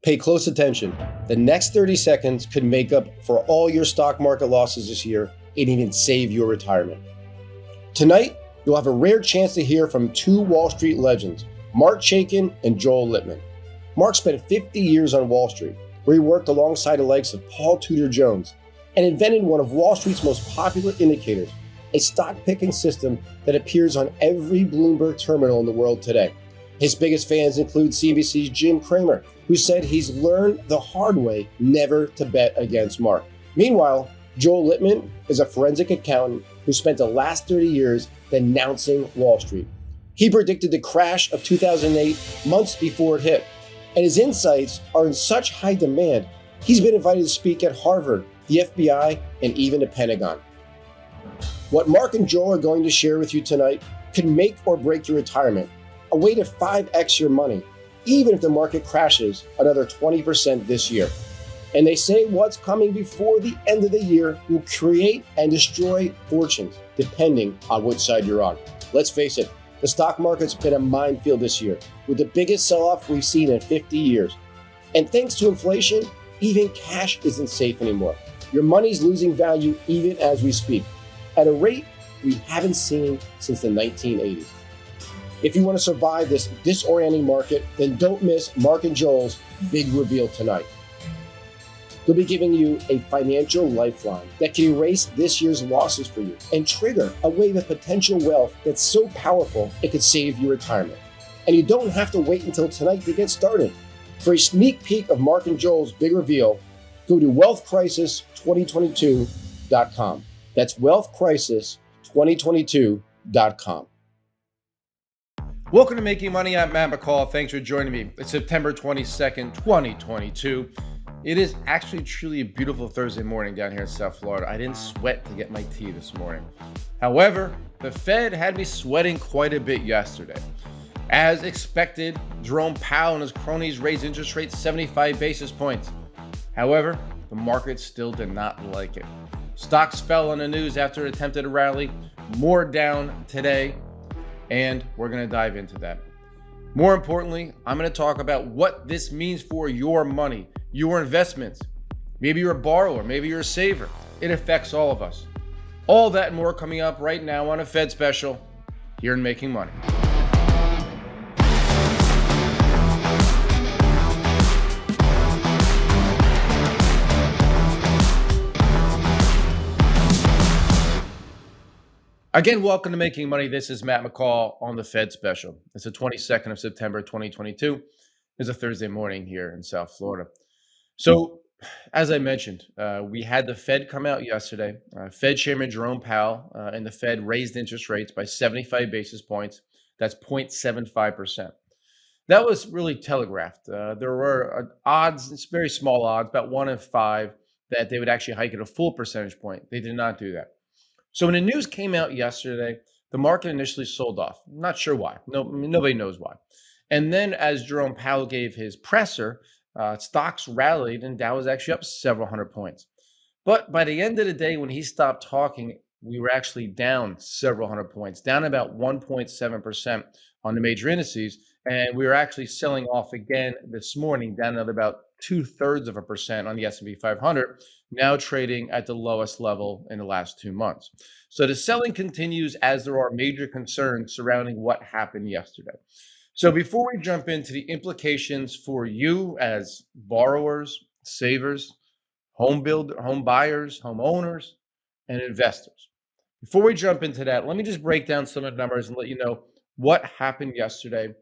Pay close attention. The next 30 seconds could make up for all your stock market losses this year and even save your retirement. Tonight, you'll have a rare chance to hear from two Wall Street legends, Mark Chaikin and Joel Lippman. Mark spent 50 years on Wall Street, where he worked alongside the likes of Paul Tudor Jones and invented one of Wall Street's most popular indicators, a stock picking system that appears on every Bloomberg terminal in the world today. His biggest fans include CNBC's Jim Cramer, who said he's learned the hard way never to bet against Mark. Meanwhile, Joel Lippman is a forensic accountant who spent the last 30 years denouncing Wall Street. He predicted the crash of 2008 months before it hit, and his insights are in such high demand, he's been invited to speak at Harvard, the FBI, and even the Pentagon. What Mark and Joel are going to share with you tonight could make or break your retirement, a way to 5x your money, even if the market crashes another 20% this year. And they say what's coming before the end of the year will create and destroy fortunes, depending on which side you're on. Let's face it, the stock market's been a minefield this year, with the biggest sell-off we've seen in 50 years. And thanks to inflation, even cash isn't safe anymore. Your money's losing value even as we speak, at a rate we haven't seen since the 1980s. If you want to survive this disorienting market, then don't miss Mark and Joel's big reveal tonight. They'll be giving you a financial lifeline that can erase this year's losses for you and trigger a wave of potential wealth that's so powerful it could save your retirement. And you don't have to wait until tonight to get started. For a sneak peek of Mark and Joel's big reveal, go to wealthcrisis2022.com. That's wealthcrisis2022.com. Welcome to Making Money. I'm Matt McCall. Thanks for joining me. It's September 22nd, 2022. It is actually truly a beautiful Thursday morning down here in South Florida. I didn't sweat to get my tea this morning. However, the Fed had me sweating quite a bit yesterday. As expected, Jerome Powell and his cronies raised interest rates 75 basis points. However, the market still did not like it. Stocks fell on the news after it attempted a rally, more down today, and we're going to dive into that. More importantly, I'm going to talk about what this means for your money, your investments. Maybe you're a borrower, maybe you're a saver. It affects all of us. All that and more coming up right now on a Fed special here in Making Money. Again, welcome to Making Money. This is Matt McCall on the Fed Special. It's the 22nd of September, 2022. It's a Thursday morning here in South Florida. So, as I mentioned, we had the Fed come out yesterday. Fed Chairman Jerome Powell and the Fed raised interest rates by 75 basis points. That's 0.75%. That was really telegraphed. There were odds, it's very small odds, about 1 in 5, that they would actually hike it a full percentage point. They did not do that. So when the news came out yesterday, the market initially sold off. Not sure why. Nobody knows why. And then as Jerome Powell gave his presser, stocks rallied and Dow was actually up several hundred points. But by the end of the day, when he stopped talking, we were actually down several hundred points, down about 1.7% on the major indices. And we were actually selling off again this morning, down another about 0.2% on the S&P 500, now trading at the lowest level in the last 2 months. So the selling continues as there are major concerns surrounding what happened yesterday. So before we jump into the implications for you as borrowers, savers, home buyers, homeowners, and investors, before we jump into that, let me just break down some of the numbers and let you know what happened yesterday,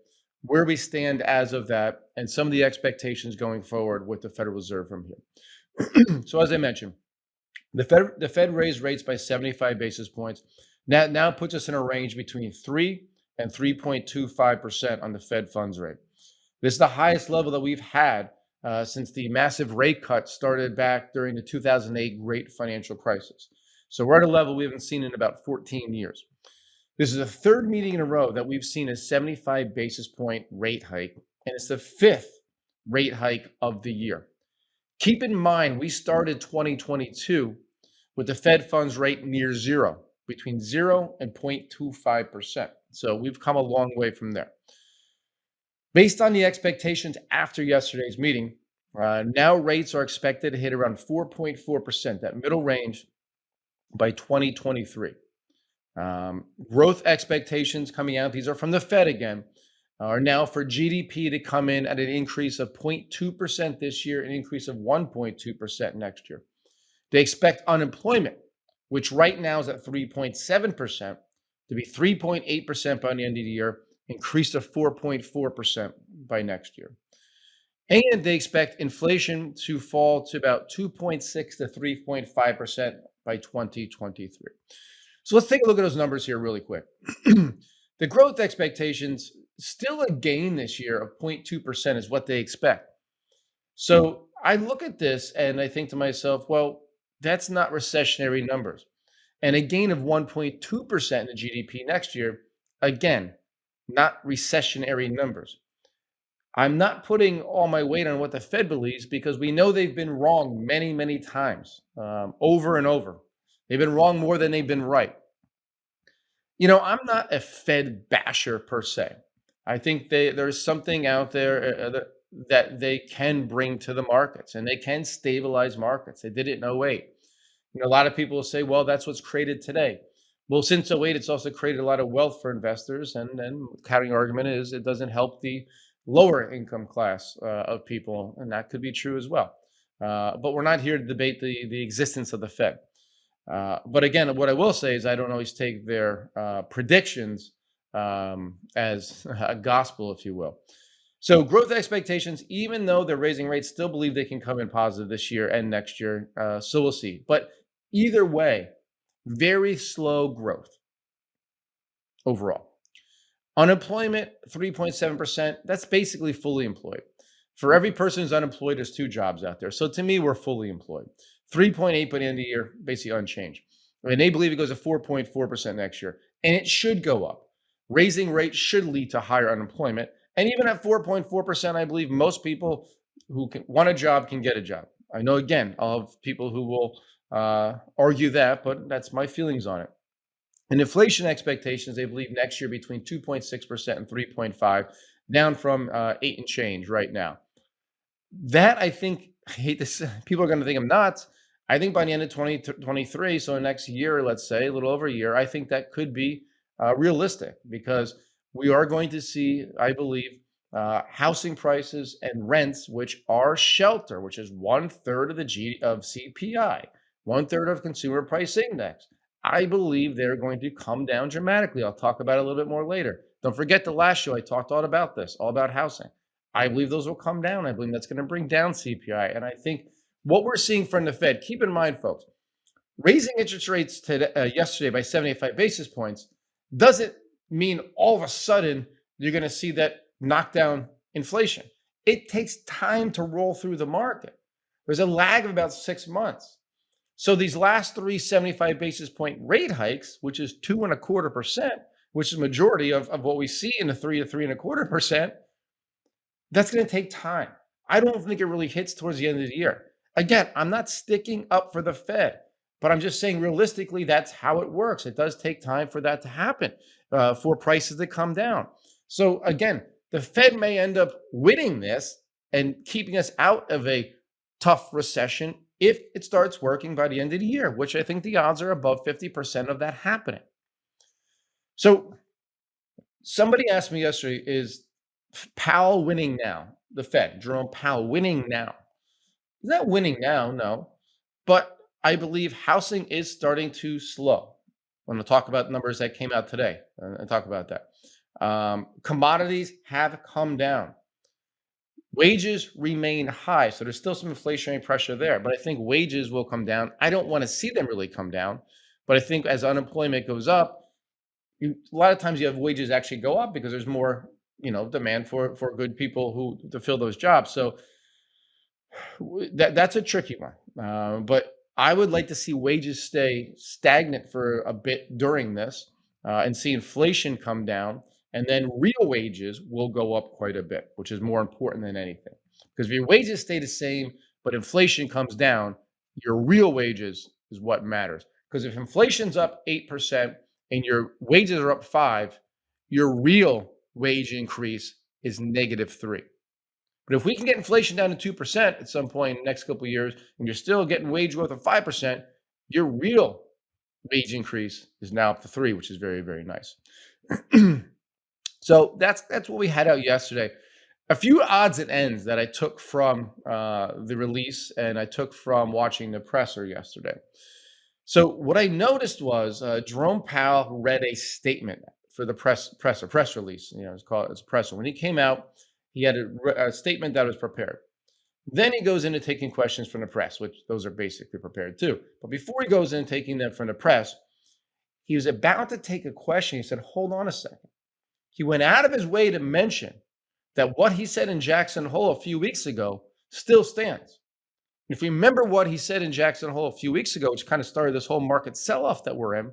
where we stand as of that, and some of the expectations going forward with the Federal Reserve from here. So as I mentioned, the Fed raised rates by 75 basis points. Now puts us in a range between 3 and 3.25% on the Fed funds rate. This is the highest level that we've had since the massive rate cut started back during the 2008 great financial crisis. So we're at a level we haven't seen in about 14 years. This is the third meeting in a row that we've seen a 75 basis point rate hike, and it's the fifth rate hike of the year. Keep in mind, we started 2022 with the Fed funds rate near zero, between 0 and 0.25%. So we've come a long way from there. Based on the expectations after yesterday's meeting, Now rates are expected to hit around 4.4%, that middle range, by 2023. Growth expectations coming out, these are from the Fed again, are now for GDP to come in at an increase of 0.2% this year, an increase of 1.2% next year. They expect unemployment, which right now is at 3.7%, to be 3.8% by the end of the year, increase to 4.4% by next year. And they expect inflation to fall to about 2.6 to 3.5% by 2023. So let's take a look at those numbers here really quick. The growth expectations, still a gain this year of 0.2% is what they expect. So I look at this and I think to myself, well, that's not recessionary numbers. And a gain of 1.2% in the GDP next year, again, not recessionary numbers. I'm not putting all my weight on what the Fed believes because we know they've been wrong many, many times, over and over. They've been wrong more than they've been right. I'm not a Fed basher per se. I think there's something out there that they can bring to the markets and they can stabilize markets. They did it in '08. A lot of people will say, well, that's what's created today. Well, since '08, it's also created a lot of wealth for investors. And then counting argument is it doesn't help the lower income class of people. And that could be true as well. But we're not here to debate the existence of the Fed. But again, what I will say is I don't always take their predictions as a gospel, if you will. So growth expectations, even though they're raising rates, still believe they can come in positive this year and next year. So we'll see. But either way, very slow growth overall. Unemployment, 3.7%. That's basically fully employed. For every person who's unemployed, there's two jobs out there. So to me, we're fully employed. 3.8 by the end of the year, basically unchanged. And they believe it goes to 4.4% next year. And it should go up. Raising rates should lead to higher unemployment. And even at 4.4%, I believe most people who want a job can get a job. I know, again, I'll have people who will argue that, but that's my feelings on it. And inflation expectations, they believe next year between 2.6% and 3.5%, down from 8 and change right now. That I think, I hate this, people are going to think I'm nuts. I think by the end of 2023, so next year, let's say, a little over a year, I think that could be realistic because we are going to see, I believe, housing prices and rents, which are shelter, which is 1/3 of of CPI, 1/3 of consumer price index. I believe they're going to come down dramatically. I'll talk about it a little bit more later. Don't forget the last show I talked all about this, all about housing. I believe those will come down. I believe that's going to bring down CPI. And I think what we're seeing from the Fed, keep in mind, folks, raising interest rates yesterday by 75 basis points doesn't mean all of a sudden you're going to see that knock down inflation. It takes time to roll through the market. There's a lag of about 6 months. So these last 375 basis point rate hikes, which is 2.25%, which is majority of what we see in the 3 to 3.25%, that's going to take time. I don't think it really hits towards the end of the year. Again, I'm not sticking up for the Fed, but I'm just saying realistically, that's how it works. It does take time for that to happen, for prices to come down. So again, the Fed may end up winning this and keeping us out of a tough recession if it starts working by the end of the year, which I think the odds are above 50% of that happening. So somebody asked me yesterday, is Powell winning now? The Fed, Jerome Powell winning now? He's not winning now, no. But I believe housing is starting to slow. I'm going to talk about numbers that came out today and talk about that. Commodities have come down. Wages remain high, so there's still some inflationary pressure there, but I think wages will come down. I don't want to see them really come down, but I think as unemployment goes up, a lot of times you have wages actually go up because there's more, demand for good people who to fill those jobs. So that's a tricky one. But I would like to see wages stay stagnant for a bit during this and see inflation come down. And then real wages will go up quite a bit, which is more important than anything. Because if your wages stay the same, but inflation comes down, your real wages is what matters. Because if inflation's up 8% and your wages are up 5%, your real wage increase is -3%. But if we can get inflation down to 2% at some point in the next couple of years, and you're still getting wage growth of 5%, your real wage increase is now up to 3, which is very, very nice. So that's what we had out yesterday. A few odds and ends that I took from the release and I took from watching the presser yesterday. So what I noticed was Jerome Powell read a statement for the press release. It's a presser. When he came out, he had a statement that was prepared. Then he goes into taking questions from the press, which those are basically prepared too. But before he goes in taking them from the press, he was about to take a question. He said, "Hold on a second." He went out of his way to mention that what he said in Jackson Hole a few weeks ago still stands. If you remember what he said in Jackson Hole a few weeks ago, which kind of started this whole market sell-off that we're in,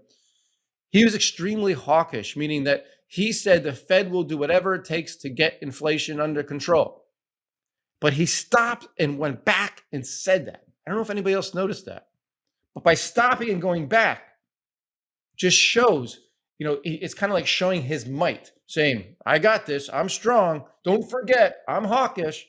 he was extremely hawkish, meaning that he said the Fed will do whatever it takes to get inflation under control. But he stopped and went back and said that. I don't know if anybody else noticed that. But by stopping and going back, just shows, it's kind of like showing his might, saying, "I got this. I'm strong. Don't forget, I'm hawkish."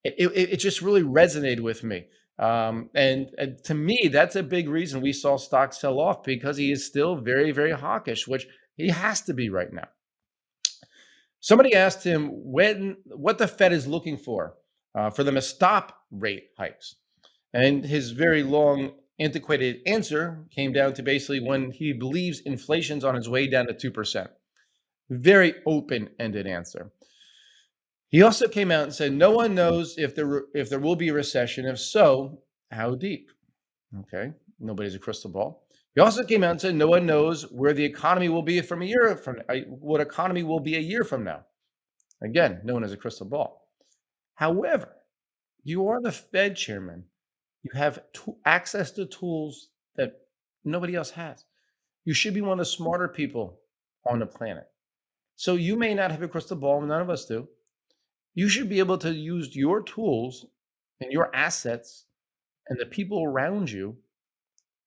It just really resonated with me. And to me, that's a big reason we saw stocks sell off, because he is still very, very hawkish, which he has to be right now. Somebody asked him what the Fed is looking for them to stop rate hikes. And his very long, antiquated answer came down to basically when he believes inflation's on its way down to 2%. Very open-ended answer. He also came out and said, no one knows if there will be a recession. If so, how deep? Okay, nobody's a crystal ball. He also came out and said, no one knows where the economy will be what economy will be a year from now. Again, no one has a crystal ball. However, you are the Fed chairman. You have access to tools that nobody else has. You should be one of the smarter people on the planet. So you may not have a crystal ball, none of us do. You should be able to use your tools and your assets and the people around you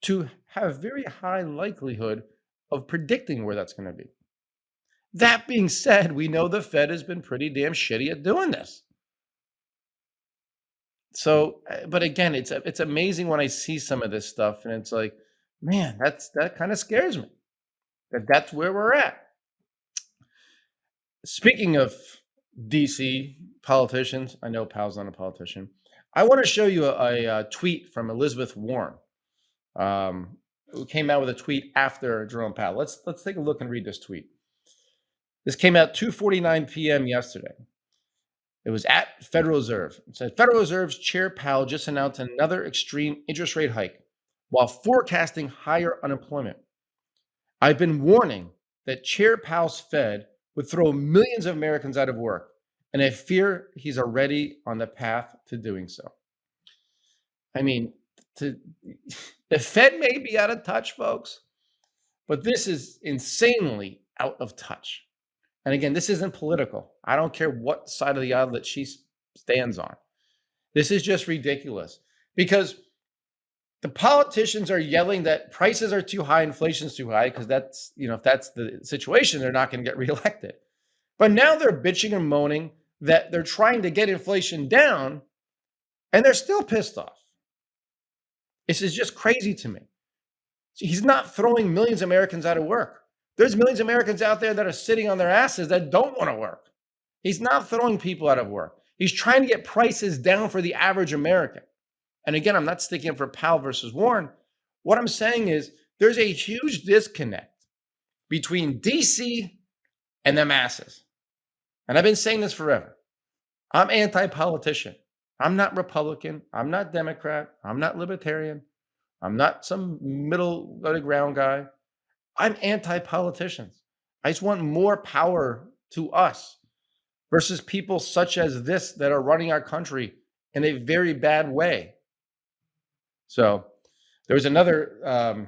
to have very high likelihood of predicting where that's going to be. That being said, we know the Fed has been pretty damn shitty at doing this. So, but again, it's amazing when I see some of this stuff, and it's like, man, that kind of scares me. That's where we're at. Speaking of DC politicians, I know Powell's not a politician. I want to show you a tweet from Elizabeth Warren, who came out with a tweet after Jerome Powell. Let's take a look and read this tweet. This came out 2:49 p.m. yesterday. It was at Federal Reserve. It said, Federal Reserve's Chair Powell just announced another extreme interest rate hike while forecasting higher unemployment. I've been warning that Chair Powell's Fed would throw millions of Americans out of work, and I fear he's already on the path to doing so. I mean, the Fed may be out of touch, folks, but this is insanely out of touch. And again, this isn't political. I don't care what side of the aisle that she stands on. This is just ridiculous, because the politicians are yelling that prices are too high, inflation's too high, because that's, if that's the situation, they're not going to get reelected. But now they're bitching and moaning that they're trying to get inflation down, and they're still pissed off. This is just crazy to me. He's not throwing millions of Americans out of work. There's millions of Americans out there that are sitting on their asses that don't want to work. He's not throwing people out of work. He's trying to get prices down for the average American. And again, I'm not sticking up for Powell versus Warren. What I'm saying is there's a huge disconnect between DC and the masses. And I've been saying this forever. I'm anti-politician. I'm not Republican. I'm not Democrat. I'm not Libertarian. I'm not some middle of the ground guy. I'm anti-politicians. I just want more power to us versus people such as this that are running our country in a very bad way. So there was another a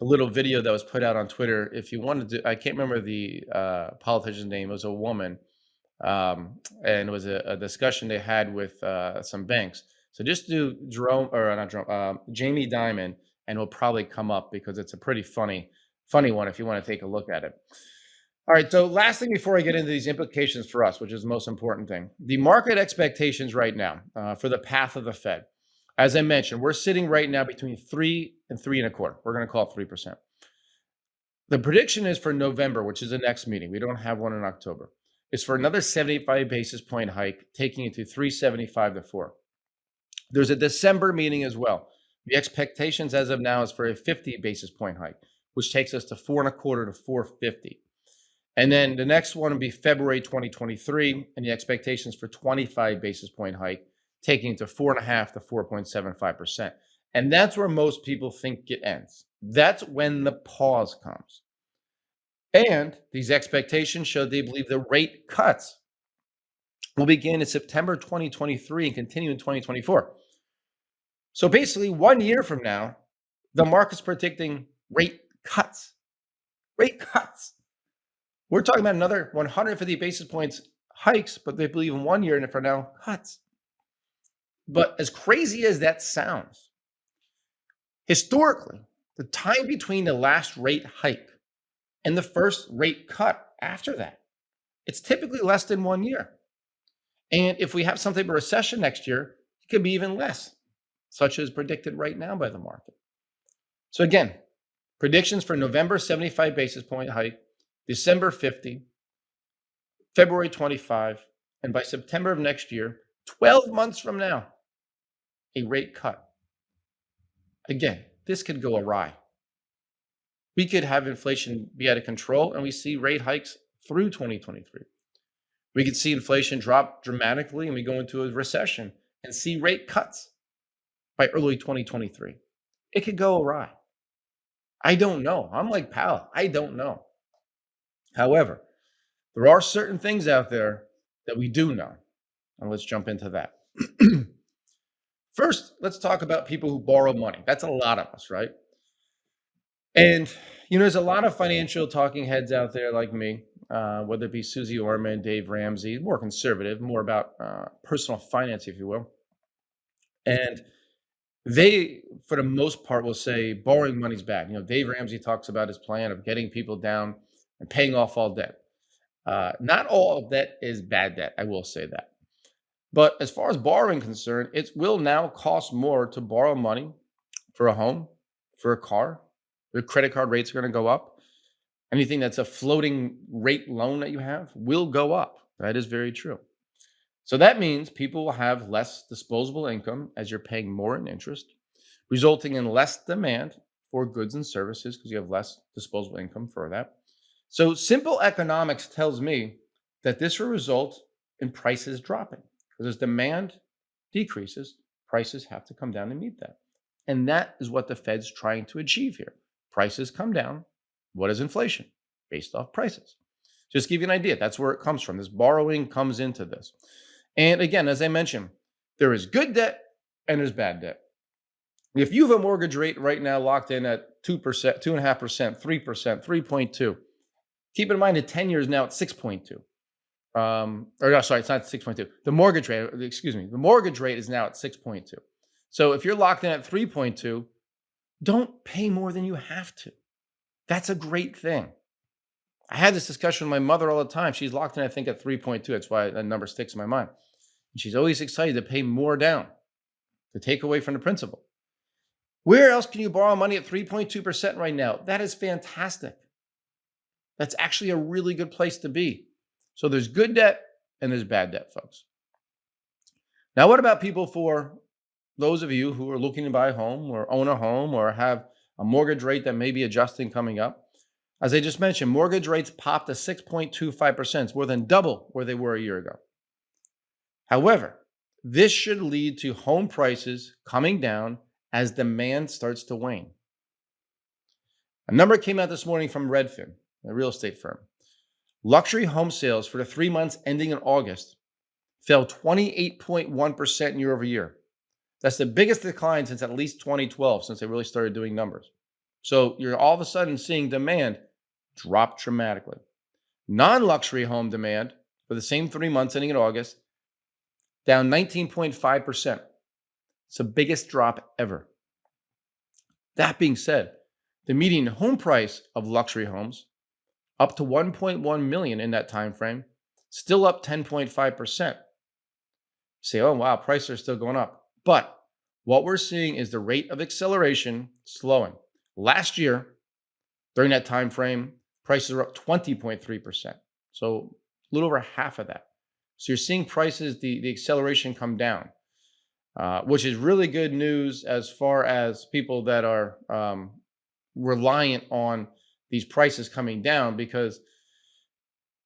little video that was put out on Twitter. If you wanted to, I can't remember the politician's name. It was a woman, and it was a discussion they had with some banks. So just do Jamie Dimon, and it'll probably come up because it's a pretty funny one if you want to take a look at it. All right. So, last thing before I get into these implications for us, which is the most important thing, the market expectations right now for the path of the Fed. As I mentioned, we're sitting right now between 3 and 3.25. We're going to call it 3%. The prediction is for November, which is the next meeting. We don't have one in October. Is for another 75 basis point hike, taking it to 375 to 4. There's a December meeting as well. The expectations as of now is for a 50 basis point hike, which takes us to 4.25 to 450. And then the next one will be February 2023, and the expectations for 25 basis point hike, taking it to 4.5 to 4.75%. And that's where most people think it ends. That's when the pause comes. And these expectations show they believe the rate cuts will begin in September 2023 and continue in 2024. So basically, 1 year from now, the market's predicting rate cuts. Rate cuts. We're talking about another 150 basis points hikes, but they believe in 1 year and from now, cuts. But as crazy as that sounds, historically, the time between the last rate hike and the first rate cut after that, it's typically less than 1 year. And if we have some type of recession next year, it could be even less, such as predicted right now by the market. So again, predictions for November 75 basis point hike, December 50, February 25, and by September of next year, 12 months from now, a rate cut. Again, this could go awry. We could have inflation be out of control and we see rate hikes through 2023. We could see inflation drop dramatically and we go into a recession and see rate cuts by early 2023. It could go awry. I don't know. I'm like Powell. I don't know. However, there are certain things out there that we do know. And let's jump into that. First, let's talk about people who borrow money. That's a lot of us, right? And, there's a lot of financial talking heads out there like me, whether it be Susie Orman, Dave Ramsey, more conservative, more about personal finance, if you will. And they, for the most part, will say borrowing money's bad. Dave Ramsey talks about his plan of getting people down and paying off all debt. Not all debt is bad debt. I will say that. But as far as borrowing concerned, it will now cost more to borrow money for a home, for a car. Your credit card rates are going to go up. Anything that's a floating rate loan that you have will go up. That is very true. So that means people will have less disposable income as you're paying more in interest, resulting in less demand for goods and services because you have less disposable income for that. So simple economics tells me that this will result in prices dropping because as demand decreases, prices have to come down to meet that. And that is what the Fed's trying to achieve here. Prices come down. What is inflation? Based off prices. Just to give you an idea, that's where it comes from. This borrowing comes into this. And again, as I mentioned, there is good debt and there's bad debt. If you have a mortgage rate right now locked in at 2%, 2.5%, 3%, 3.2, keep in mind that 10 years now at 6.2. Sorry, it's not 6.2. The mortgage rate is now at 6.2. So if you're locked in at 3.2, don't pay more than you have to. That's a great thing. I had this discussion with my mother all the time. She's locked in, I think, at 3.2. That's why that number sticks in my mind. And she's always excited to pay more down to take away from the principal. Where else can you borrow money at 3.2% right now? That is fantastic. That's actually a really good place to be. So there's good debt and there's bad debt, folks. Now, what about people for those of you who are looking to buy a home or own a home or have a mortgage rate that may be adjusting coming up? As I just mentioned, mortgage rates popped to 6.25%. It's more than double where they were a year ago. However, this should lead to home prices coming down as demand starts to wane. A number came out this morning from Redfin, a real estate firm. Luxury home sales for the 3 months ending in August fell 28.1% year over year. That's the biggest decline since at least 2012, since they really started doing numbers. So you're all of a sudden seeing demand drop dramatically. Non-luxury home demand for the same 3 months ending in August, down 19.5%. It's the biggest drop ever. That being said, the median home price of luxury homes up to 1.1 million in that time frame, still up 10.5%. Say, oh wow, prices are still going up. But what we're seeing is the rate of acceleration slowing. Last year, during that time frame, prices are up 20.3%. So a little over half of that. So you're seeing prices, the acceleration come down, which is really good news as far as people that are reliant on these prices coming down, because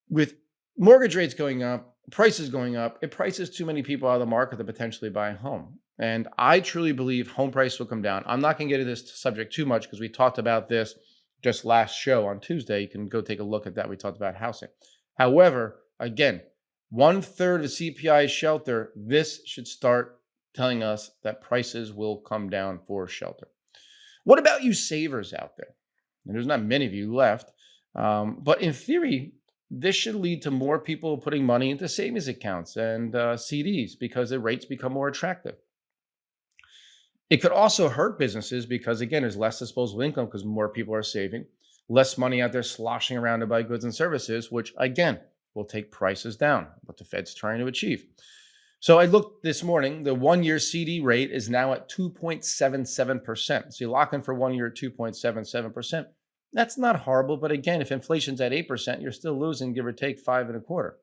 with mortgage rates going up, prices going up, it prices too many people out of the market to potentially buy a home. And I truly believe home price will come down. I'm not going to get into this subject too much because we talked about this just last show on Tuesday. You can go take a look at that. We talked about housing. However, again, 1/3 of CPI shelter, this should start telling us that prices will come down for shelter. What about you savers out there? And there's not many of you left, but in theory, this should lead to more people putting money into savings accounts and CDs because the rates become more attractive. It could also hurt businesses because, again, there's less disposable income because more people are saving, less money out there sloshing around to buy goods and services, which, again, will take prices down, what the Fed's trying to achieve. So I looked this morning, the 1-year CD rate is now at 2.77%. So you lock in for 1 year at 2.77%. That's not horrible, but again, if inflation's at 8%, you're still losing, give or take, 5.25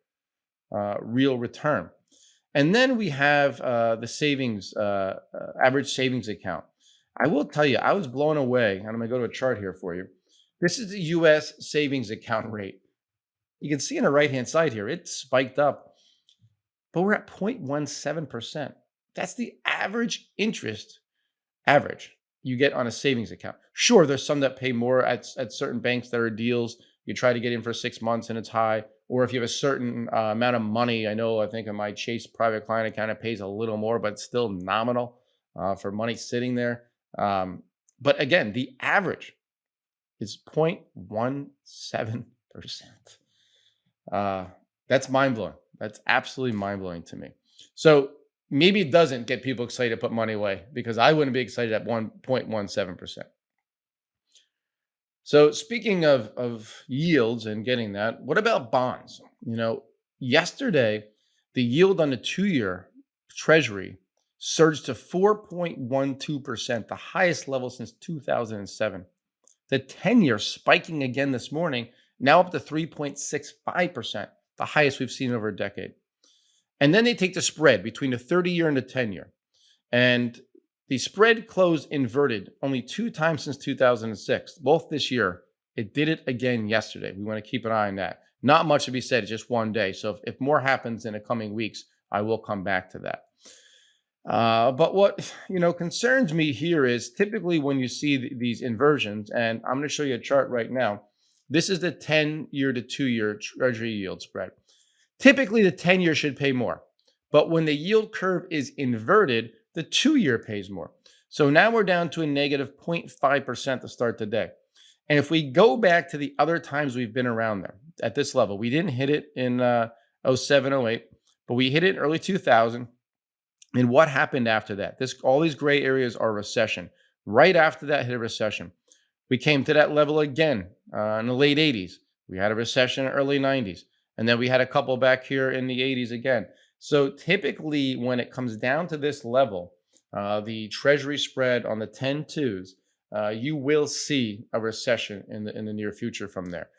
real return. And then we have the savings, average savings account. I will tell you, I was blown away, and I'm going to go to a chart here for you. This is the U.S. savings account rate. You can see on the right-hand side here, it's spiked up, but we're at 0.17%. That's the average interest, average you get on a savings account. Sure, there's some that pay more at certain banks that are deals. You try to get in for 6 months and it's high. Or if you have a certain amount of money, I think in my Chase private client account, it pays a little more, but it's still nominal for money sitting there. But again, the average is 0.17%. That's mind blowing. That's absolutely mind blowing to me. So maybe it doesn't get people excited to put money away because I wouldn't be excited at 1.17%. So speaking of yields and getting that, what about bonds? Yesterday, the yield on the 2-year Treasury surged to 4.12%, the highest level since 2007. The 10-year spiking again this morning, now up to 3.65%, the highest we've seen over a decade. And then they take the spread between the 30-year and the 10-year. And the spread closed inverted only 2 times since 2006, both this year. It did it again yesterday. We want to keep an eye on that. Not much to be said, it's just one day. So if more happens in the coming weeks, I will come back to that. But what concerns me here is typically when you see these inversions, and I'm going to show you a chart right now. This is the 10-year to 2-year Treasury yield spread. Typically, the 10-year should pay more. But when the yield curve is inverted, the 2-year pays more. So now we're down to a negative 0.5% to start the day. And if we go back to the other times we've been around there at this level, we didn't hit it in 07, 08, but we hit it in early 2000. And what happened after that? All these gray areas are recession. Right after that, hit a recession. We came to that level again in the late 80s. We had a recession in the early 90s. And then we had a couple back here in the 80s again. So typically when it comes down to this level, the Treasury spread on the 10-2s, you will see a recession in the near future from there.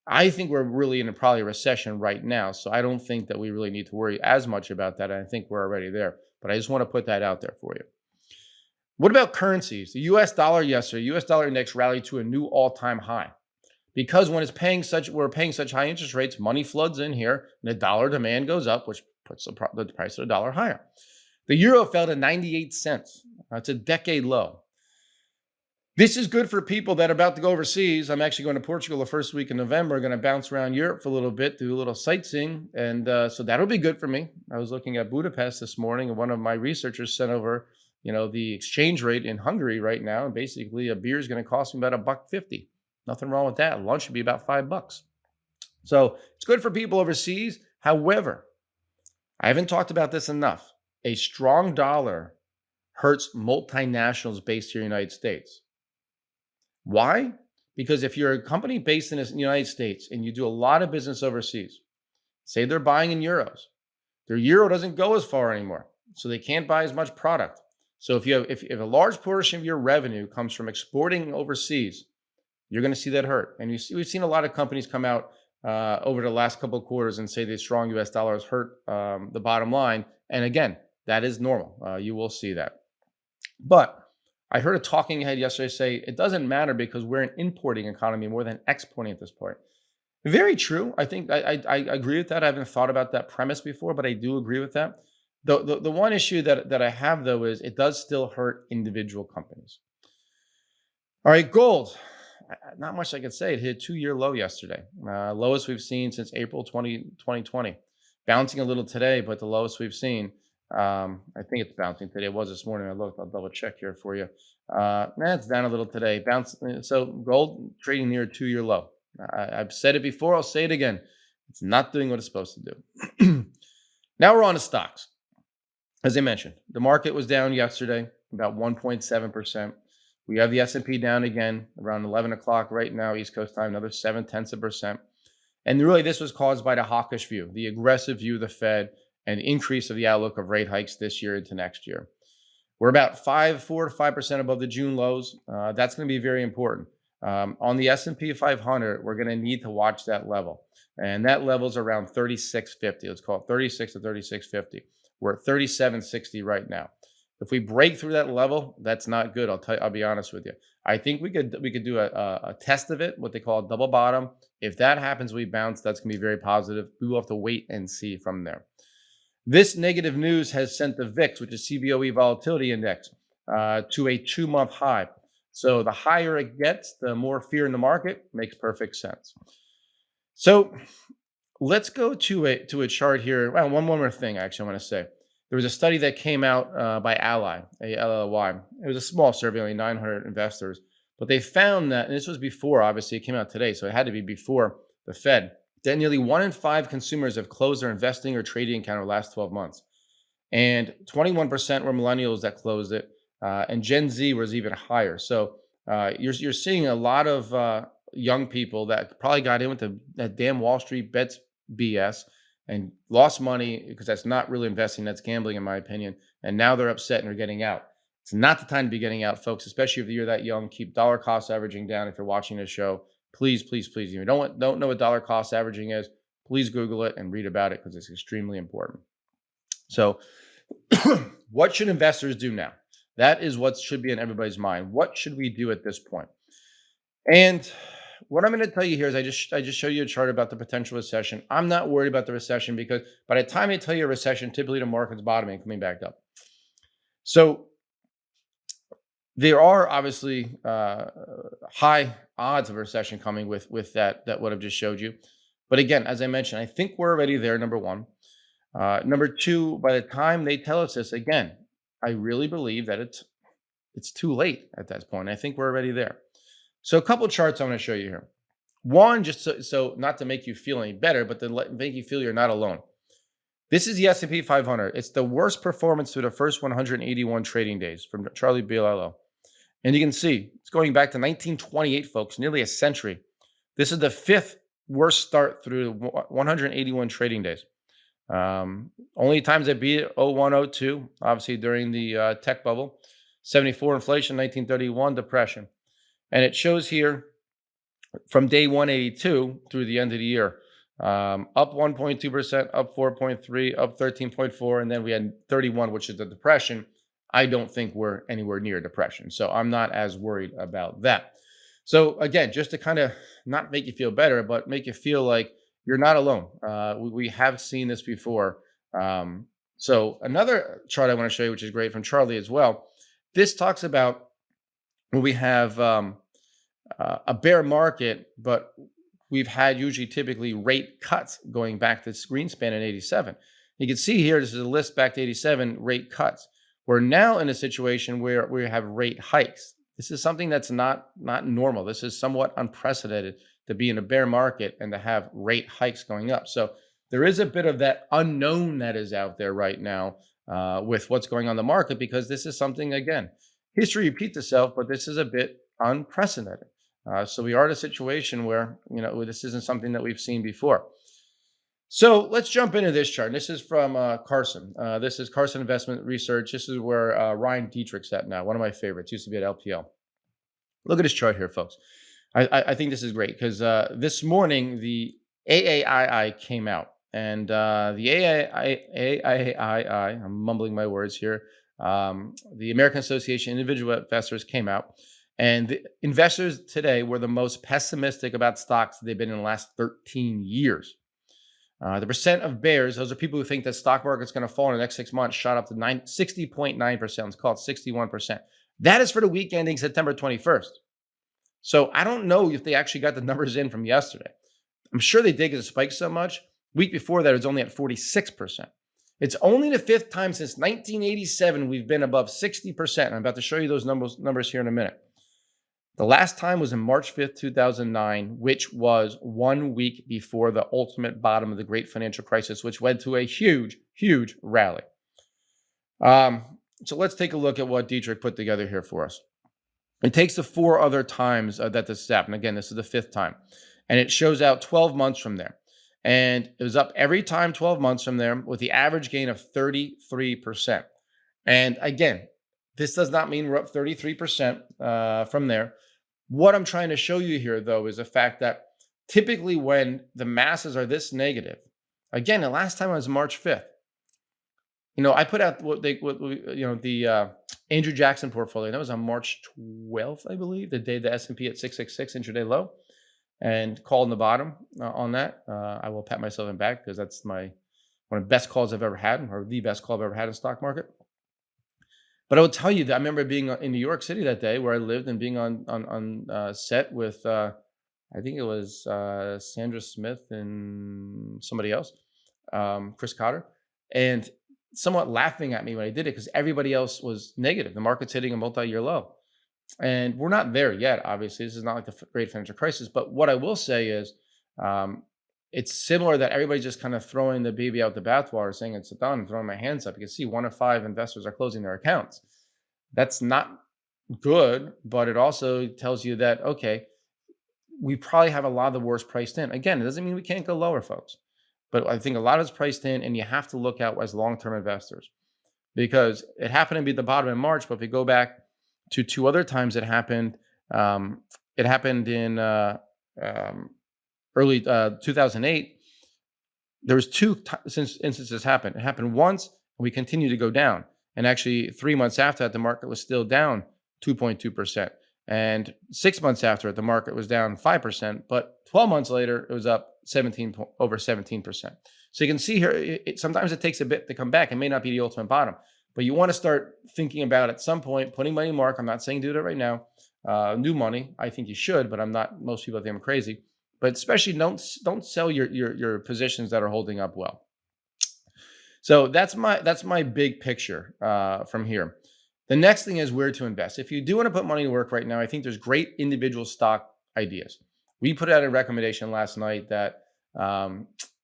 I think we're really in probably a recession right now. So I don't think that we really need to worry as much about that. I think we're already there. But I just want to put that out there for you. What about currencies? The US dollar yesterday, US dollar index rallied to a new all-time high. Because when we're paying such high interest rates, money floods in here, and the dollar demand goes up, which puts the price of the dollar higher. The euro fell to 98 cents. That's a decade low. This is good for people that are about to go overseas. I'm actually going to Portugal the first week in November. Going to bounce around Europe for a little bit, do a little sightseeing, and so that'll be good for me. I was looking at Budapest this morning, and one of my researchers sent over, the exchange rate in Hungary right now, and basically a beer is going to cost me about $1.50. Nothing wrong with that. Lunch should be about $5. So it's good for people overseas. However, I haven't talked about this enough. A strong dollar hurts multinationals based here in the United States. Why? Because if you're a company based in the United States and you do a lot of business overseas, say they're buying in euros, their euro doesn't go as far anymore, so they can't buy as much product. So if a large portion of your revenue comes from exporting overseas, you're going to see that hurt. And we've seen a lot of companies come out over the last couple of quarters and say the strong U.S. dollar has hurt the bottom line. And again, that is normal. You will see that. But I heard a talking head yesterday say it doesn't matter because we're an importing economy more than exporting at this point. Very true. I think I agree with that. I haven't thought about that premise before, but I do agree with that. The one issue that I have though is it does still hurt individual companies. All right, gold. Not much I could say. It hit a 2-year low yesterday, lowest we've seen since April 2020. Bouncing a little today, but the lowest we've seen. I think it's bouncing today. It was this morning. I looked. I'll double check here for you. It's down a little today. So gold trading near a 2-year low. I've said it before. I'll say it again. It's not doing what it's supposed to do. Now we're on to stocks. As I mentioned, the market was down yesterday about 1.7%. We have the S&P down again around 11 o'clock right now, East Coast time, another 0.7%. And really, this was caused by the hawkish view, the aggressive view of the Fed, and increase of the outlook of rate hikes this year into next year. We're about 4 to 5% above the June lows. That's going to be very important. On the S&P 500, we're going to need to watch that level. And that level is around 3650. Let's call it 36 to 3650. We're at 3760 right now. If we break through that level, that's not good. I'll be honest with you. I think we could do a test of it, what they call a double bottom. If that happens, we bounce. That's going to be very positive. We will have to wait and see from there. This negative news has sent the VIX, which is CBOE Volatility Index, to a 2-month high. So the higher it gets, the more fear in the market. Makes perfect sense. So let's go to a chart here. Well, one more thing, actually, I want to say. There was a study that came out by AAII, AAII. It was a small survey, only 900 investors. But they found that, and this was before, obviously, it came out today, so it had to be before the Fed, that nearly 1 in 5 consumers have closed their investing or trading account over the last 12 months. And 21% were millennials that closed it, and Gen Z was even higher. So you're seeing a lot of young people that probably got in with that damn Wall Street bets BS and lost money because that's not really investing, that's gambling, in my opinion. And now they're upset and they're getting out. It's not the time to be getting out, folks, especially if you're that young. Keep dollar cost averaging down if you're watching this show. Please, please, please. If you don't know what dollar cost averaging is, please Google it and read about it because it's extremely important. So what should investors do now? That is what should be in everybody's mind. What should we do at this point? And what I'm going to tell you here is I just show you a chart about the potential recession. I'm not worried about the recession because by the time I tell you a recession, typically the market's bottoming and coming back up. So there are obviously high odds of a recession coming with that what I've just showed you. But again, as I mentioned, I think we're already there, number one. Number two, by the time they tell us this, again, I really believe that it's too late at that point. I think we're already there. So a couple of charts I want to show you here. One, just so not to make you feel any better, but to make you feel you're not alone. This is the S&P 500. It's the worst performance through the first 181 trading days from Charlie Bilello. And you can see it's going back to 1928, folks, nearly a century. This is the 5th worst start through 181 trading days. Only times they beat it, 01, 02, obviously during the tech bubble, 74 inflation, 1931 depression. And it shows here from day 182 through the end of the year, up 1.2%, up 4.3, up 13.4, and then we had 31, which is the depression. I don't think we're anywhere near depression, so I'm not as worried about that. So again, just to kind of not make you feel better, but make you feel like you're not alone. We have seen this before. So another chart I want to show you, which is great from Charlie as well. This talks about when we have a bear market, but we've had usually typically rate cuts going back to Greenspan in 87. You can see here, this is a list back to 87, rate cuts. We're now in a situation where we have rate hikes. This is something that's not normal. This is somewhat unprecedented to be in a bear market and to have rate hikes going up. So there is a bit of that unknown that is out there right now with what's going on in the market, because this is something, again, history repeats itself, but this is a bit unprecedented. So we are in a situation where, this isn't something that we've seen before. So let's jump into this chart. This is from Carson. This is Carson Investment Research. This is where Ryan Dietrich's at now. One of my favorites. Used to be at LPL. Look at this chart here, folks. I think this is great because this morning the AAII came out, and the AAII, I'm mumbling my words here, the American Association of Individual Investors came out, and the investors today were the most pessimistic about stocks they've been in the last 13 years. The percent of bears, those are people who think that stock market's going to fall in the next 6 months, shot up to 60.9%. Let's call it 61%. That is for the week ending September 21st. So I don't know if they actually got the numbers in from yesterday. I'm sure they did because it spiked so much. Week before that, it was only at 46%. It's only the fifth time since 1987 we've been above 60%. I'm about to show you those numbers here in a minute. The last time was in March 5th, 2009, which was 1 week before the ultimate bottom of the great financial crisis, which led to a huge, huge rally. So let's take a look at what Dietrich put together here for us. It takes the 4 other times that this has happened. Again, this is the 5th time. And it shows out 12 months from there. And it was up every time 12 months from there with the average gain of 33%. And again, this does not mean we're up 33% from there. What I'm trying to show you here, though, is the fact that typically when the masses are this negative, again, the last time was March 5th. I put out the Andrew Jackson portfolio. That was on March 12th, I believe, the day the S&P at 666 intraday low, and called in the bottom on that. I will pat myself in the back because that's one of the best calls I've ever had, or the best call I've ever had in the stock market. But I will tell you that I remember being in New York City that day where I lived and being on set with, I think it was Sandra Smith and somebody else, Chris Cotter, and somewhat laughing at me when I did it because everybody else was negative. The market's hitting a multi-year low. And we're not there yet, obviously. This is not like the great financial crisis. But what I will say is it's similar that everybody's just kind of throwing the baby out the bathwater, saying it's done, throwing my hands up. You can see 1 of 5 investors are closing their accounts. That's not good, but it also tells you that, okay, we probably have a lot of the worst priced in. Again, it doesn't mean we can't go lower, folks. But I think a lot of it's priced in, and you have to look out as long-term investors because it happened to be at the bottom in March. But if we go back to 2 other times it happened in early 2008. There was 2 instances happened. It happened once, and we continued to go down. And actually, 3 months after that, the market was still down 2.2%. And 6 months after it, the market was down 5%. But 12 months later, it was up over 17%. So you can see here, sometimes it takes a bit to come back. It may not be the ultimate bottom, but you want to start thinking about at some point putting money in mark. I'm not saying do that right now. New money, I think you should, but I'm not. Most people think I'm crazy. But especially don't sell your positions that are holding up well. So that's my big picture from here. The next thing is where to invest. If you do want to put money to work right now, I think there's great individual stock ideas. We put out a recommendation last night that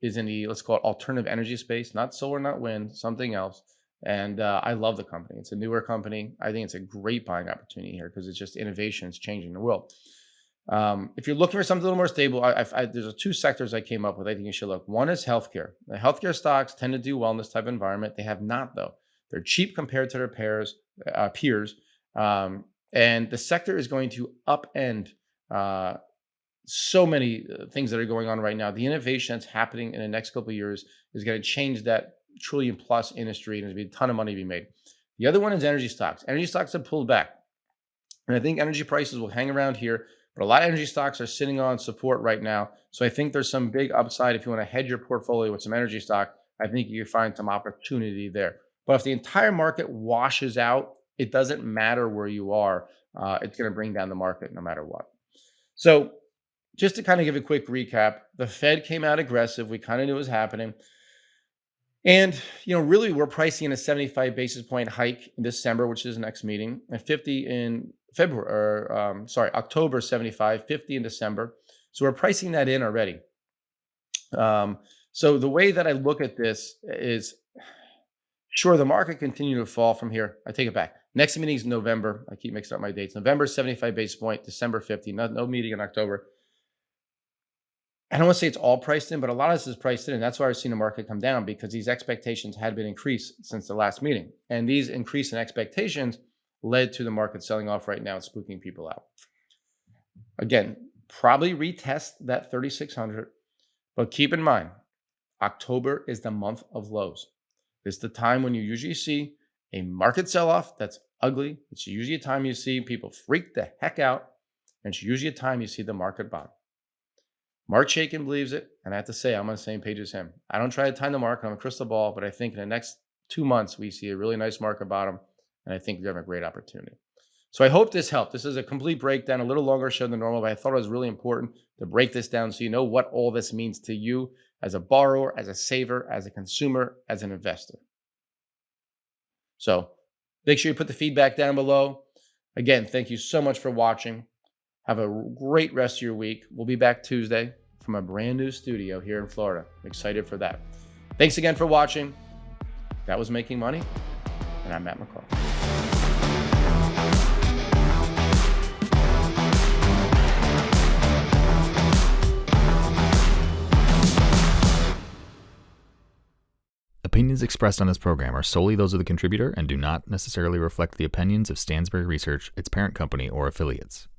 is in the, let's call it alternative energy space, not solar, not wind, something else. And I love the company. It's a newer company. I think it's a great buying opportunity here because it's just innovation. It's changing the world. If you're looking for something a little more stable, there's 2 sectors I came up with. I think you should look. One is healthcare. The healthcare stocks tend to do well in this type of environment. They have not, though. They're cheap compared to their peers. And the sector is going to upend so many things that are going on right now. The innovation that's happening in the next couple of years is going to change that trillion-plus industry, and there's going to be a ton of money to be made. The other one is energy stocks. Energy stocks have pulled back. And I think energy prices will hang around here. But a lot of energy stocks are sitting on support right now. So I think there's some big upside. If you want to hedge your portfolio with some energy stock, I think you can find some opportunity there. But if the entire market washes out, it doesn't matter where you are. It's going to bring down the market no matter what. So just to kind of give a quick recap, the Fed came out aggressive. We kind of knew it was happening. And, really we're pricing in a 75 basis point hike in December, which is the next meeting, and 50 in October 75, 50 in December. So we're pricing that in already. So the way that I look at this is, sure, the market continued to fall from here. I take it back. Next meeting is November. I keep mixing up my dates. November, 75 basis point, December 50. No meeting in October. I don't want to say it's all priced in, but a lot of this is priced in. And that's why we're seeing the market come down, because these expectations had been increased since the last meeting. And these increase in expectations led to the market selling off right now and spooking people out. Again, probably retest that 3,600, but keep in mind, October is the month of lows. It's the time when you usually see a market sell-off that's ugly. It's usually a time you see people freak the heck out, and it's usually a time you see the market bottom. Mark Chaikin believes it, and I have to say I'm on the same page as him. I don't try to time the market. I'm a crystal ball, but I think in the next 2 months, we see a really nice market bottom, and I think we have a great opportunity. So I hope this helped. This is a complete breakdown, a little longer show than normal, but I thought it was really important to break this down so you know what all this means to you as a borrower, as a saver, as a consumer, as an investor. So make sure you put the feedback down below. Again, thank you so much for watching. Have a great rest of your week. We'll be back Tuesday from a brand new studio here in Florida. I'm excited for that. Thanks again for watching. That was Making Money, and I'm Matt McCall. Opinions expressed on this program are solely those of the contributor and do not necessarily reflect the opinions of Stansberry Research, its parent company, or affiliates.